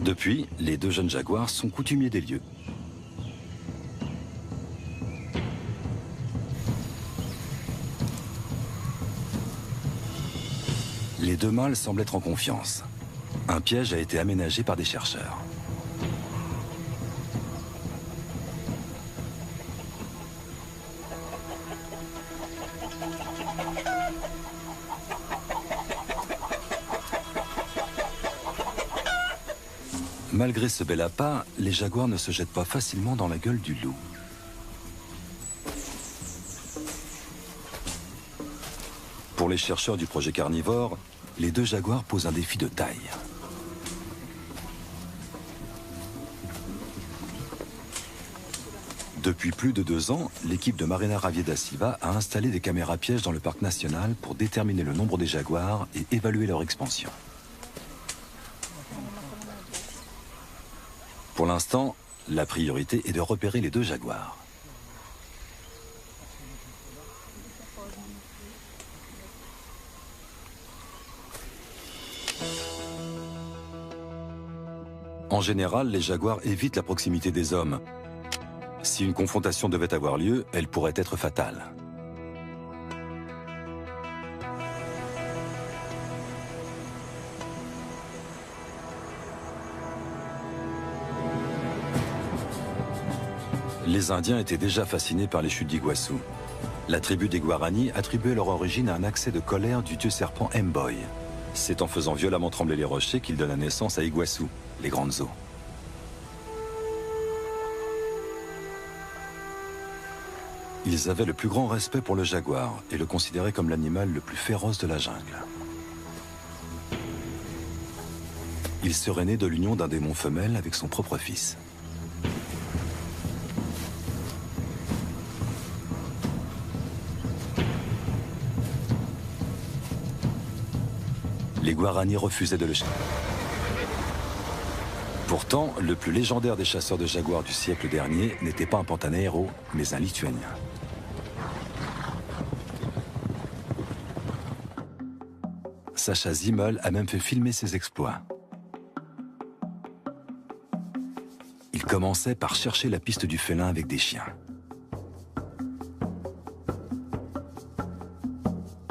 Depuis, les deux jeunes jaguars sont coutumiers des lieux. Les deux mâles semblent être en confiance. Un piège a été aménagé par des chercheurs. Malgré ce bel appât, les jaguars ne se jettent pas facilement dans la gueule du loup. Pour les chercheurs du projet carnivore, les deux jaguars posent un défi de taille. Depuis plus de 2 ans, l'équipe de Marina Ravie da Silva a installé des caméras pièges dans le parc national pour déterminer le nombre des jaguars et évaluer leur expansion. Pour l'instant, la priorité est de repérer les deux jaguars. En général, les jaguars évitent la proximité des hommes. Si une confrontation devait avoir lieu, elle pourrait être fatale. Les Indiens étaient déjà fascinés par les chutes d'Iguassou. La tribu des Guarani attribuait leur origine à un accès de colère du dieu serpent Mboy. C'est en faisant violemment trembler les rochers qu'il donna naissance à Iguassou, les grandes eaux. Ils avaient le plus grand respect pour le jaguar et le considéraient comme l'animal le plus féroce de la jungle. Il serait né de l'union d'un démon femelle avec son propre fils. Les Guarani refusaient de le chasser. Pourtant, le plus légendaire des chasseurs de jaguars du siècle dernier n'était pas un Pantaneiro, mais un Lituanien. Sacha Zimmel a même fait filmer ses exploits. Il commençait par chercher la piste du félin avec des chiens.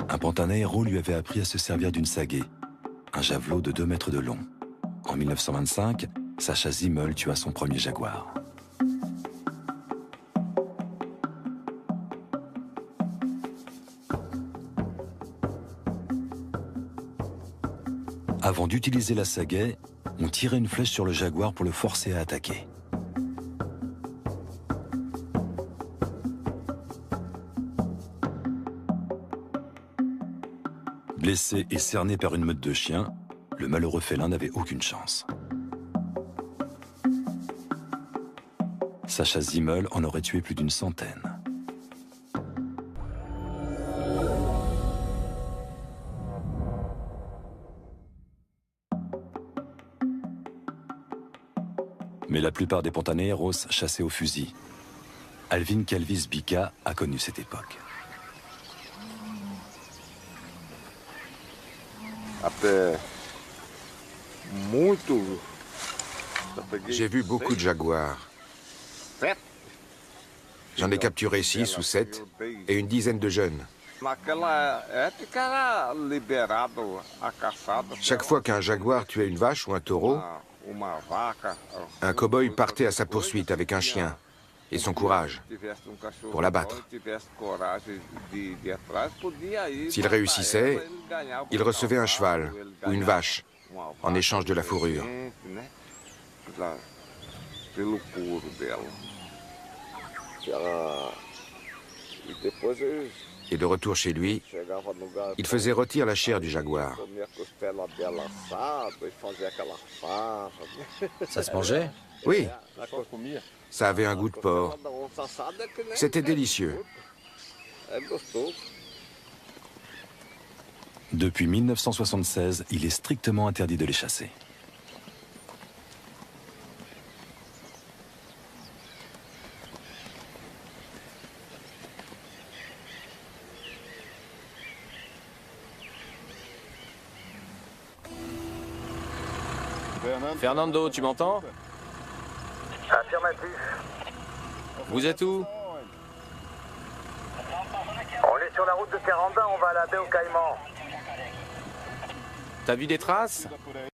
Un Pantaneiro lui avait appris à se servir d'une sagaie, un javelot de 2 mètres de long. En 1925, Sacha Zimmel tua son premier jaguar. Avant d'utiliser la sagaie, on tirait une flèche sur le jaguar pour le forcer à attaquer. Blessé et cerné par une meute de chiens, le malheureux félin n'avait aucune chance. Sa chasse Zimmel en aurait tué plus d'une centaine. Mais la plupart des Pontaneros chassaient au fusil. Alvin Calvis Bica a connu cette époque. J'ai vu beaucoup de jaguars. J'en ai capturé 6 ou 7 et une dizaine de jeunes. Chaque fois qu'un jaguar tuait une vache ou un taureau, un cow-boy partait à sa poursuite avec un chien et son courage pour l'abattre. S'il réussissait, il recevait un cheval ou une vache en échange de la fourrure. Et de retour chez lui, il faisait rôtir la chair du jaguar. Ça se mangeait? Oui, ça avait un goût de porc. C'était délicieux. Depuis 1976, il est strictement interdit de les chasser. Fernando, tu m'entends? Affirmatif. Vous êtes où? On est sur la route de Caranda, on va à la baie aux Caïmans. T'as vu des traces?